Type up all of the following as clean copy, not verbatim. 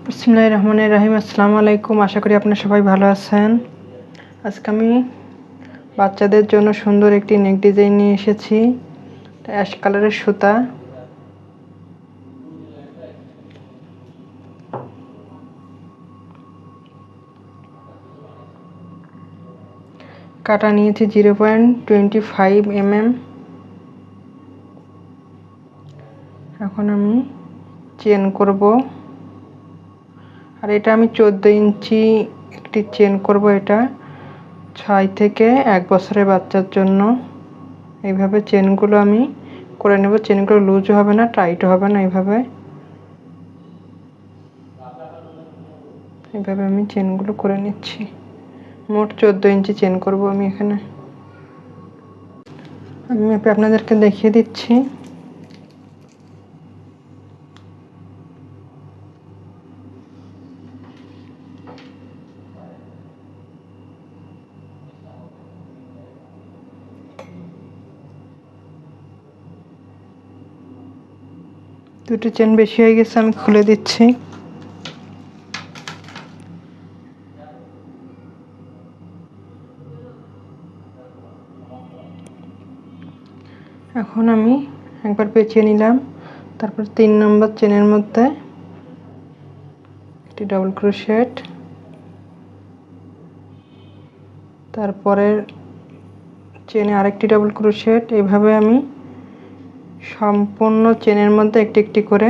বিসমিল্লাহির রহমানির রহিম। আসসালামু আলাইকুম। আশা করি আপনারা সবাই ভালো আছেন। আজকে আমি বাচ্চাদের জন্য সুন্দর একটি নেক ডিজাইন নিয়ে এসেছি। অ্যাশ কালারের সুতা, কাটা নিয়েছি 0.25 mm। এখন আমি চেন করব, আর এটা আমি 14 ইঞ্চি একটি চেন করব। এটা 6 থেকে 1 বছরের বাচ্চার জন্য। এইভাবে চেনগুলো আমি করে নেব। চেনগুলো লুজও হবে না, টাইটও হবে না। এইভাবে আমি চেনগুলো করে নিচ্ছি। মোট 14 ইঞ্চি চেন করব আমি এখানে। আমি আপনাদেরকে দেখিয়ে দিচ্ছি। দুটো চেন বেশি হয়ে গেছে, আমি খুলে দিচ্ছি। এখন আমি একবার পেঁচিয়ে নিলাম। তারপর 3 নম্বর চেনের মধ্যে একটি ডাবল ক্রোশেট, তারপরের চেনে আরেকটি ডাবল ক্রোশেট। এইভাবে আমি সম্পূর্ণ চেনের মধ্যে একটি একটি করে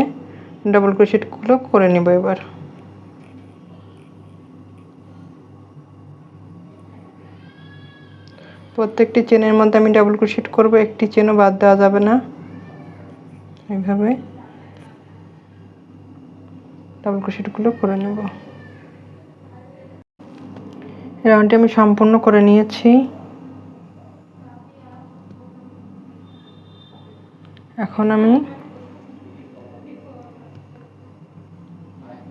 ডাবল ক্রোশেটগুলো করে নেব। এবার প্রত্যেকটি চেনের মধ্যে আমি ডাবল ক্রোশেট করব, একটি চেনও বাদ দেওয়া যাবে না। এইভাবে ডাবল ক্রোশেটগুলো করে নেব। রাউন্ডটি আমি সম্পূর্ণ করে নিয়েছি। এখন আমি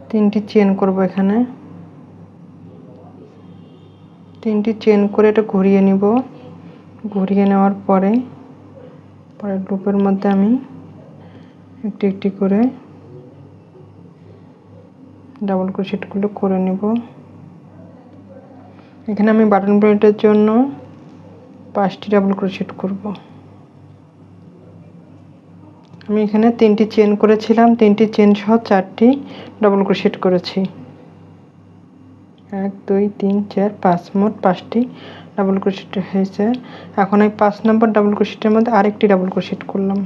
3টি চেন করব। এখানে 3টি চেন করে এটা ঘুরিয়ে নিব। ঘুরিয়ে নেওয়ার পরে পরের লুপের মধ্যে আমি একটি একটি করে ডাবল ক্রোশেটগুলো করে নেব। এখানে আমি বাটন প্রিন্টের জন্য 5টি ডাবল ক্রোশেট করব। আমি এখানে 3টি চেন করেছিলাম, 3টি চেন সহ 4টি ডাবল ক্রোশেট করেছি। 1 2 3 4 5, মোট 5টি ডাবল ক্রোশেট হয়েছে। এখন এই 5 নম্বর ডাবল ক্রোশেটের মধ্যে আরেকটি ডাবল ক্রোশেট করলাম।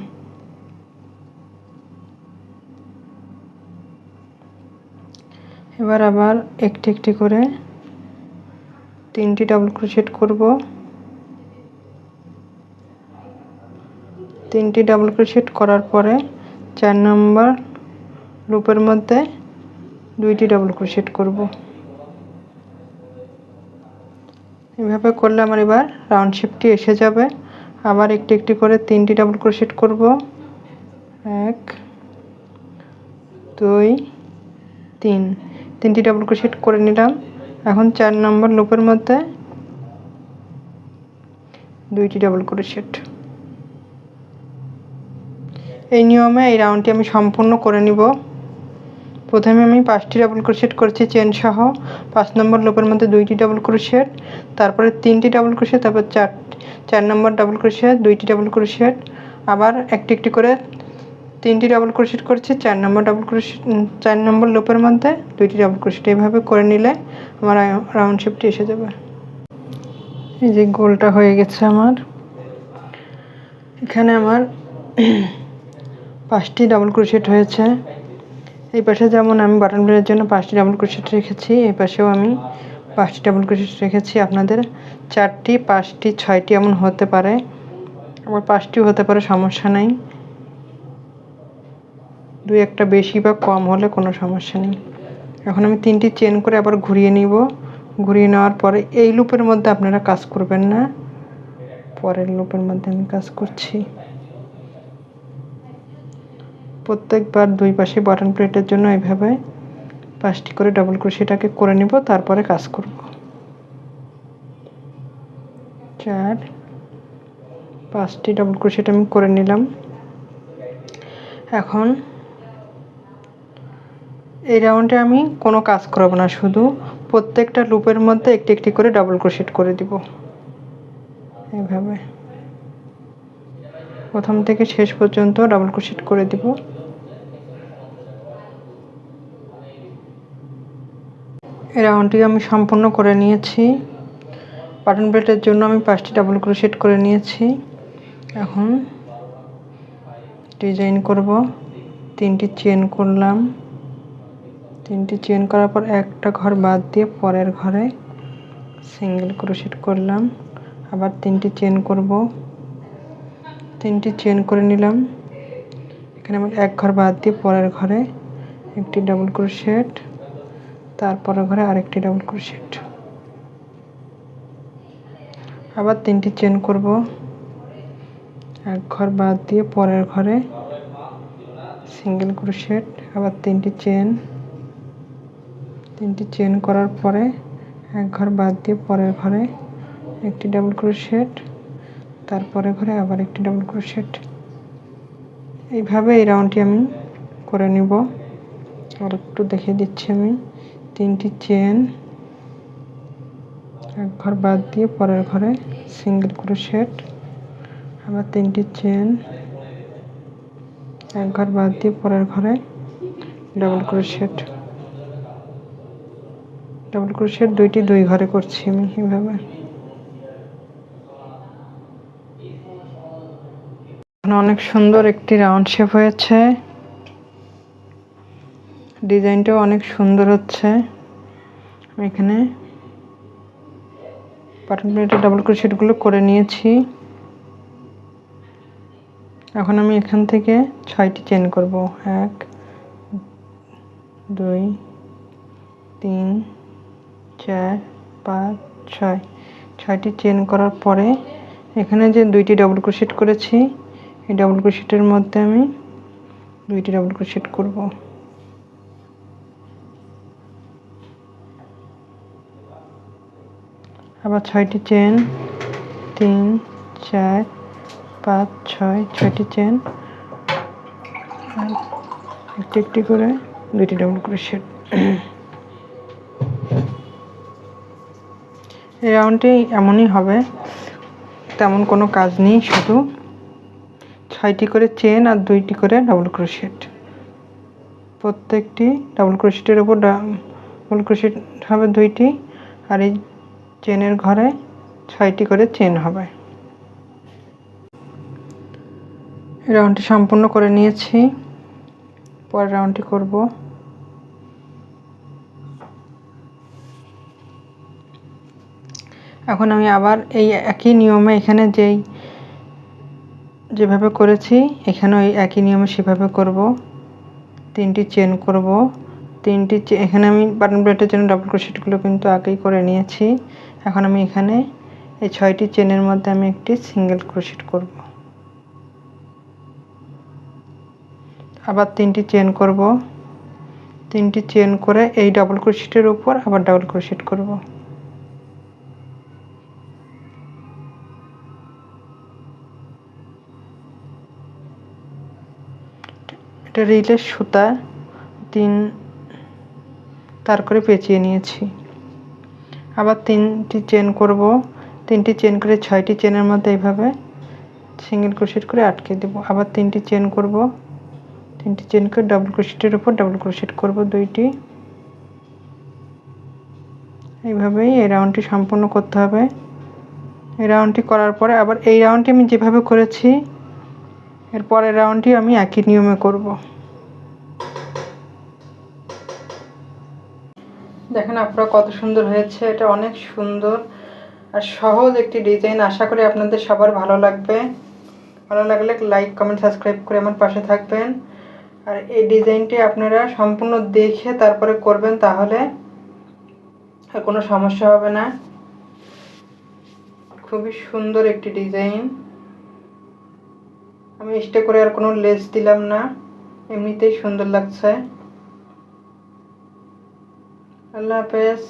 এবার আবার একটি একটি করে 3টি ডাবল ক্রোশেট করব। 3টি ডাবল ক্রোশেট করার পরে 4 নম্বর লুপের মধ্যে 2টি ডাবল ক্রোশেট করব। এভাবে করলে আমার এবার রাউন্ড শেপটি এসে যাবে। আবার একটি একটি করে 3টি ডাবল ক্রোশেট করব। 1 2 3, 3টি ডাবল ক্রোশেট করে নিলাম। এখন 4 নম্বর লুপের মধ্যে 2টি ডাবল ক্রোশেট। এই নিয়মে এই রাউন্ডটি আমি সম্পূর্ণ করে নিব। প্রথমে আমি 5টি ডাবল ক্রোশেট করেছি চেন সহ। 5 নম্বর লুপের মধ্যে 2টি ডাবল ক্রোশেট, তারপরে 3টি ডাবল ক্রোশেট, তারপর 4 নম্বর ডাবল ক্রোশেট, 2টি ডাবল ক্রোশেট, আবার একটি একটি করে 3টি ডাবল ক্রোশেট করছি 4 নম্বর ডাবল ক্রোশেট, 4 নম্বর লুপের মধ্যে 2টি ডাবল ক্রোশেট। এইভাবে করে নিলে আমার রাউন্ড শেপটি এসে যাবে। এই যে গোলটা হয়ে গেছে আমার। এখানে আমার 5টি ডাবল ক্রোশেট হয়েছে। এই পাশে যেমন আমি বাটন প্লেটের জন্য 5টি ডাবল ক্রোশেট রেখেছি, এই পাশেও আমি 5টি ডাবল ক্রোশেট রেখেছি। আপনাদের 4টি 5টি 6টি এমন হতে পারে, আবার 5টিও হতে পারে, সমস্যা নেই। 2-1টা বেশি বা কম হলে কোনো সমস্যা নেই। এখন আমি 3টি চেন করে আবার ঘুরিয়ে নিব। ঘুরিয়ে নেওয়ার পরে এই লুপের মধ্যে আপনারা কাজ করবেন না, পরের লুপের মধ্যে আমি কাজ করছি। প্রত্যেকবার 2 পাশে বাটন প্লেটের জন্য এইভাবে 5টি করে ডাবল ক্রোশেটাকে করে নিব, তারপরে কাজ করব। 4 5টি ডাবল ক্রোশেট আমি করে নিলাম। এখন এই রাউন্ডে আমি কোনো কাজ করব না, শুধু প্রত্যেকটা লুপের মধ্যে একটি একটি করে ডাবল ক্রোশেট করে দিব। এইভাবে প্রথম থেকে শেষ পর্যন্ত ডাবল ক্রোশেট করে দিব। এই রাউন্ডটি আমি সম্পূর্ণ করে নিয়েছি। বাটন বেল্টের জন্য আমি 5টি ডাবল ক্রোশেট করে নিয়েছি। এখন ডিজাইন করব। 3টি চেন করলাম, 3টি চেন করার পর একটা ঘর বাদ দিয়ে পরের ঘরে সিঙ্গেল ক্রোশেট করলাম। আবার 3টি চেন করব, 3টি চেন করে নিলাম। এখানে আমার এক ঘর বাদ দিয়ে পরের ঘরে একটি ডাবল ক্রোশেট, তারপরের ঘরে আরেকটি ডাবল ক্রোশেট। আবার 3টি চেন করব, এক ঘর বাদ দিয়ে পরের ঘরে সিঙ্গেল ক্রোশেট, আবার 3টি চেন, 3টি চেন করার পরে এক ঘর বাদ দিয়ে পরের ঘরে একটি ডাবল ক্রোশেট, তারপরে ঘরে আবার একটি ডাবল ক্রোশেট। এইভাবে এই রাউন্ডটি আমি করে নিব। আর একটু দেখিয়ে দিচ্ছি আমি। 3টি চেন, এক ঘর বাদ দিয়ে পরের ঘরে সিঙ্গেল ক্রোশেট, আবার 3টি চেন, এক ঘর বাদ দিয়ে পরের ঘরে ডাবল ক্রোশেট। ডাবল ক্রোশেট দুইটি দুই ঘরে করছি আমি এইভাবে। অনেক সুন্দর একটি রাউন্ড শেপ হয়েছে। ডিজাইনটাও অনেক সুন্দর হচ্ছে। আমি এখানে বাটন বেল্টের ডাবল ক্রোশেটগুলো করে নিয়েছি। এখন আমি এখান থেকে 6টি চেন করব। 1 2 3 4 5 6। 6টি চেন করার পরে এখানে যে 2টি ডাবল ক্রোশেট করেছি, এই ডাবল ক্রোশেটের মধ্যে আমি 2টি ডাবল ক্রোশেট করব। আবার 6টি চেন, 3 4 5 6, 6টি চেন, একটি একটি করে 2টি ডাবল ক্রোশেট। এই রাউন্ডটি এমনই হবে, তেমন কোনো কাজ নেই, শুধু 6টি করে চেন আর 2টি করে ডাবল ক্রোশেট। প্রত্যেকটি ডাবল ক্রোশেটের উপর ডাবল ক্রোশেট হবে 2টি, আর এই চেনের ঘরে 6টি করে চেন হবে। রাউন্ডটি সম্পূর্ণ করে নিয়েছি। পরের রাউন্ডটি করব। এখন আমি আবার এই একই নিয়মে এখানে যেভাবে করেছি এখানেও এই একই নিয়মে সেভাবে করব। 3টি চেন করব, 3টি এখানে আমি বাটন বেল্টের জন্য ডাবল ক্রোশেটগুলো কিন্তু আগেই করে নিয়েছি। এখন আমি এখানে এই 6টি চেনের মধ্যে আমি একটি সিঙ্গেল ক্রোশেট করব। আবার 3টি চেন করব, 3টি চেন করে এই ডাবল ক্রোশেটের উপর আবার ডাবল ক্রোশেট করব। এটা রিলের সুতা 3 তার করে পেঁচিয়ে নিয়েছি। আবার 3টি চেন করব, 3টি চেন করে 6টি চেনের মধ্যে এইভাবে সিঙ্গেল ক্রোশেট করে আটকে দেব। আবার 3টি চেন করব, 3টি চেন করে ডাবল ক্রোশেটের উপর ডাবল ক্রোশেট করব 2টি। এইভাবেই এই রাউন্ডটি সম্পূর্ণ করতে হবে। এই রাউন্ডটি করার পরে আবার এই রাউন্ডটি আমি যেভাবে করেছি এর পরের রাউন্ডটি আমি একই নিয়মে করব। দেখেন আপনারা কত সুন্দর হয়েছে। এটা অনেক সুন্দর আর সহজ একটি ডিজাইন। আশা করি আপনাদের সবার ভালো লাগবে। ভালো লাগলে লাইক কমেন্ট সাবস্ক্রাইব করে আমার পাশে থাকবেন। আর এই ডিজাইনটি আপনারা সম্পূর্ণ দেখে তারপরে করবেন, তাহলে আর কোনো সমস্যা হবে না। খুবই সুন্দর একটি ডিজাইন। আমি এক্সট্রা করে আর কোনো লেস দিলাম না, এমনিতেই সুন্দর লাগছে। আল্লাহ হাফেজ।